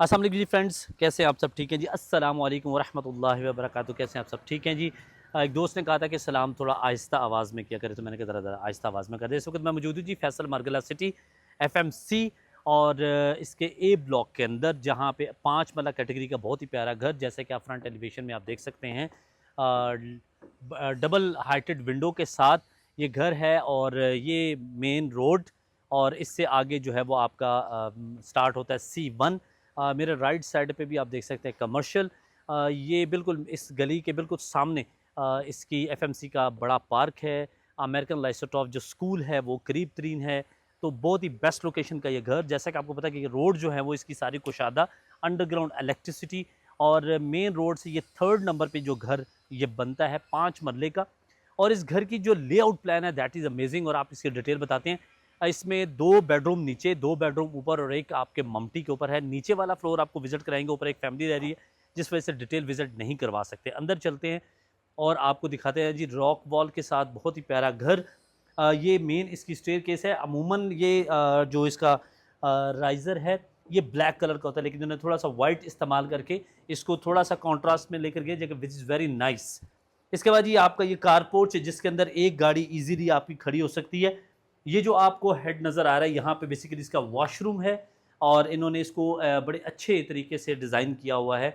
अस्सलाम वालेकुम जी फ्रेंड्स, कैसे हैं आप सब? ठीक हैं जी। अस्सलाम वालेकुम वरहमतुल्लाहि वबरकातुहू। कैसे हैं आप सब? ठीक हैं जी। एक दोस्त ने कहा था कि सलाम थोड़ा आहिस्ता आवाज़ में किया करें, तो मैंने कहा ज़रा ज़रा आहिस्ता आवाज़ में कर दे। इस वक्त मैं मौजूद हूँ जी फैसल मार्गला सिटी एफएमसी और इसके ए ब्लॉक के अंदर, जहाँ पे 5 मरला कैटेगरी का बहुत ही प्यारा घर, जैसे कि आप फ्रंट एलिवेशन में आप देख सकते हैं, डबल हाइटेड विंडो के साथ ये घर है। और ये मेन रोड और इससे आगे जो है वो आपका स्टार्ट होता है C1। मेरे राइट साइड पे भी आप देख सकते हैं कमर्शियल। ये बिल्कुल इस गली के बिल्कुल सामने इसकी एफएमसी का बड़ा पार्क है। अमेरिकन लाइसेट जो स्कूल है वो करीब तरीन है। तो बहुत ही बेस्ट लोकेशन का ये घर, जैसा कि आपको पता है कि रोड जो है वो इसकी सारी कुशादा, अंडरग्राउंड इलेक्ट्रिसिटी, और मेन रोड से ये 3rd नंबर पे जो घर ये बनता है 5 मरले का। और इस घर की जो लेआउट प्लान है दैट इज़ अमेजिंग, और आप इसकी डिटेल बताते हैं। इसमें 2 बेडरूम नीचे, 2 बेडरूम ऊपर और एक आपके ममटी के ऊपर है। नीचे वाला फ्लोर आपको विजिट कराएंगे, ऊपर एक फैमिली रह रही है जिस वजह से डिटेल विजिट नहीं करवा सकते। अंदर चलते हैं और आपको दिखाते हैं जी रॉक वॉल के साथ बहुत ही प्यारा घर। ये मेन इसकी स्टेयरकेस है। अमूमन ये जो इसका राइज़र है ये ब्लैक कलर का होता है, लेकिन उन्होंने थोड़ा सा वाइट इस्तेमाल करके इसको थोड़ा सा कॉन्ट्रास्ट में लेकर गए, जगह विच इज़ वेरी नाइस। इसके बाद ये आपका ये कार पोर्च है, जिसके अंदर एक गाड़ी इजीली आपकी खड़ी हो सकती है। ये जो आपको हेड नज़र आ रहा है, यहाँ पे बेसिकली इसका वॉशरूम है और इन्होंने इसको बड़े अच्छे तरीके से डिज़ाइन किया हुआ है।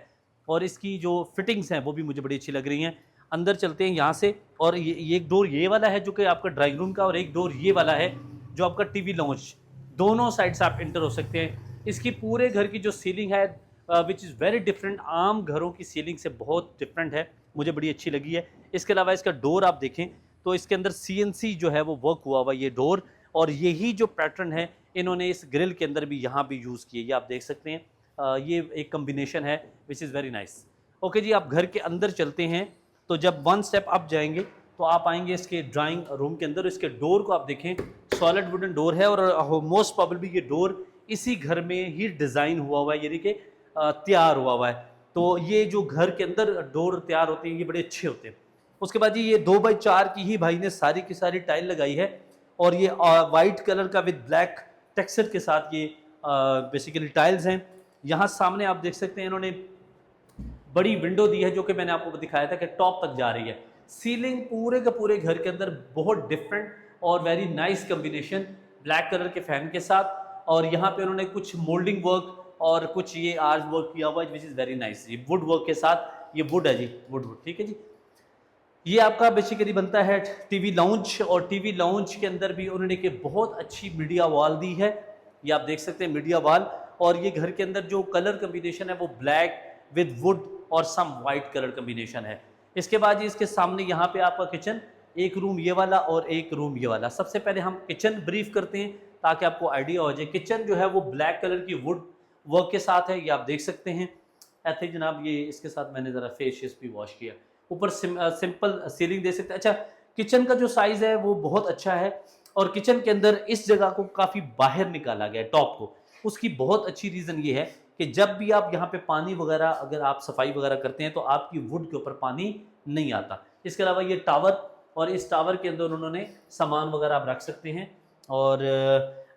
और इसकी जो फिटिंग्स हैं वो भी मुझे बड़ी अच्छी लग रही हैं। अंदर चलते हैं यहाँ से, और ये एक डोर ये वाला है जो कि आपका ड्राइंग रूम का, और एक डोर ये वाला है जो आपका टीवी लॉन्च। दोनों साइड से आप इंटर हो सकते हैं। इसकी पूरे घर की जो सीलिंग है विच इज़ वेरी डिफरेंट, आम घरों की सीलिंग से बहुत डिफरेंट है, मुझे बड़ी अच्छी लगी है। इसके अलावा इसका डोर आप देखें तो इसके अंदर CNC जो है वो वर्क हुआ हुआ ये डोर, और यही जो पैटर्न है इन्होंने इस ग्रिल के अंदर भी यहाँ भी यूज़ किए, ये आप देख सकते हैं। ये एक कम्बिनेशन है which is very nice. Okay जी, आप घर के अंदर चलते हैं तो जब 1 स्टेप अप जाएंगे तो आप आएंगे इसके ड्राइंग रूम के अंदर। इसके डोर को आप देखें, सॉलिड वुडन डोर है, और मोस्ट प्रॉबेबली ये डोर इसी घर में ही डिज़ाइन हुआ हुआ है, यानी कि तैयार हुआ हुआ है। तो ये जो घर के अंदर डोर तैयार होते हैं ये बड़े अच्छे होते हैं। उसके बाद ये 2x4 की ही भाई ने सारी की सारी टाइल लगाई है, और ये वाइट कलर का विद ब्लैक टेक्सचर के साथ ये बेसिकली टाइल्स हैं। यहाँ सामने आप देख सकते हैं इन्होंने बड़ी विंडो दी है, जो कि मैंने आपको दिखाया था कि टॉप तक जा रही है। सीलिंग पूरे के पूरे घर के अंदर बहुत डिफरेंट और very nice combination, black colour के फैन के साथ। और यहाँ पे उन्होंने कुछ मोल्डिंग वर्क और कुछ ये आर्ट वर्क किया हुआ है विच इज़ वेरी नाइस। ये वुड वर्क के साथ, ये वुड है जी, वुड ठीक है जी। ये आपका बेसिकली बनता है टीवी लाउंज, और टीवी लाउंज के अंदर भी उन्होंने के बहुत अच्छी मीडिया वॉल दी है, ये आप देख सकते हैं मीडिया वॉल। और ये घर के अंदर जो कलर कम्बिनेशन है वो ब्लैक विद वुड और सम वाइट कलर कम्बिनेशन है। इसके बाद इसके सामने यहाँ पे आपका किचन, एक रूम ये वाला और एक रूम ये वाला। सबसे पहले हम किचन ब्रीफ करते हैं ताकि आपको आइडिया हो जाए। किचन जो है वो ब्लैक कलर की वुड वर्क के साथ है, ये आप देख सकते हैं। ऐसे जनाब ये इसके साथ मैंने ज़रा फेस भी वॉश किया। ऊपर सिंपल सीलिंग दे सकते हैं। अच्छा, किचन का जो साइज़ है वो बहुत अच्छा है, और किचन के अंदर इस जगह को काफ़ी बाहर निकाला गया है, टॉप को। उसकी बहुत अच्छी रीज़न ये है कि जब भी आप यहाँ पे पानी वगैरह अगर आप सफाई वगैरह करते हैं तो आपकी वुड के ऊपर पानी नहीं आता। इसके अलावा ये टावर, और इस टावर के अंदर उन्होंने सामान वगैरह आप रख सकते हैं। और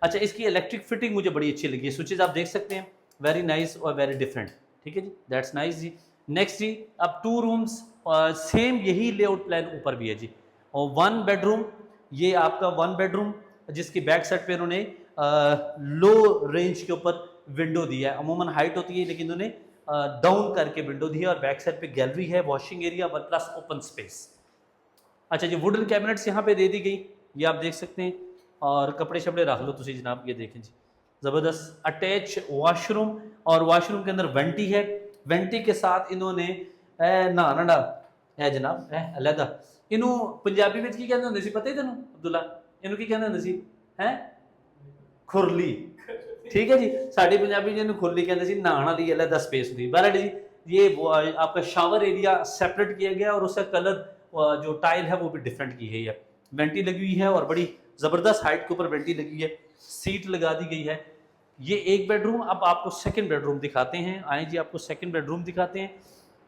अच्छा, इसकी इलेक्ट्रिक फिटिंग मुझे बड़ी अच्छी लगी है। स्विचेज आप देख सकते हैं, वेरी नाइस और वेरी डिफरेंट। ठीक है जी, दैट्स नाइस जी। नेक्स्ट जी, अब 2 रूम्स, सेम यही लेआउट प्लान ऊपर भी है जी। और 1 बेडरूम, ये आपका 1 बेडरूम जिसकी बैक साइड पे उन्होंने लो रेंज के ऊपर विंडो दी है। अमूमन हाइट होती है लेकिन उन्होंने डाउन करके विंडो दी है, और बैक साइड पे गैलरी है, वॉशिंग एरिया और प्लस ओपन स्पेस। अच्छा जी, वुडन कैबिनेट्स यहाँ पे दे दी गई, ये आप देख सकते हैं। और कपड़े शपड़े रख लो तुसी जनाब, ये देखें जी, ज़बरदस्त अटैच वॉशरूम, और वॉशरूम के अंदर वेंटी है। वेंटी के साथ इन्होंने नहाना डा है जनाब है अलहदा। इनू पंजाबी में की कहते होंगे सी, पता ही तेनों अब्दुल्ला? इनू की कहते होंगे सी हैं? खुरली। ठीक है जी, साड़ी पंजाबी जिन्होंने खुरली कहते सी, नहाना दी अलहदा स्पेस दी। बहरहाल जी, ये आपका शावर एरिया सेपरेट किया गया, और उसका कलर जो टाइल है वो भी डिफरेंट की गई है। वेंटी लगी हुई है, और बड़ी ज़बरदस्त हाइट के ऊपर वेंटी लगी है, सीट लगा दी गई है। ये 1 बेडरूम। अब आपको 2nd बेडरूम दिखाते हैं। आए जी, आपको 2nd बेडरूम दिखाते हैं।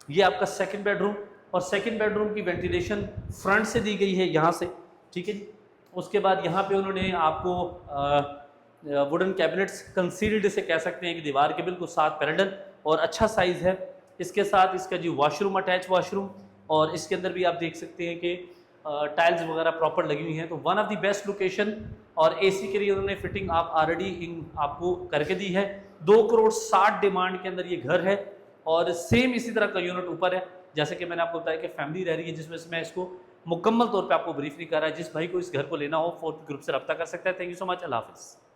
ये आपका 2nd बेडरूम, और 2nd बेडरूम की वेंटिलेशन फ्रंट से दी गई है यहाँ से। ठीक है जी। उसके बाद यहाँ पे उन्होंने आपको वुडन कैबिनेट्स कंसील्ड इसे कह सकते हैं कि दीवार के बिल्कुल साथ पैरेलल और अच्छा साइज़ है। इसके साथ इसका जी वॉशरूम, अटैच वॉशरूम, और इसके अंदर भी आप देख सकते हैं कि टाइल्स वगैरह प्रॉपर लगी हुई हैं। तो one of the best location, और एसी के लिए उन्होंने फिटिंग आप ऑलरेडी आपको करके दी है। 2 करोड़ 60 डिमांड के अंदर ये घर है, और सेम इसी तरह का यूनिट ऊपर है। जैसे कि मैंने आपको बताया कि फैमिली रह रही है, जिसमें से मैं इसको मुकम्मल तौर पे आपको ब्रीफ नहीं कर रहा है। जिस भाई को इस घर को लेना हो 4th ग्रुप से रब्ता कर सकता है। थैंक यू सो मच, अल्लाह हाफिज़।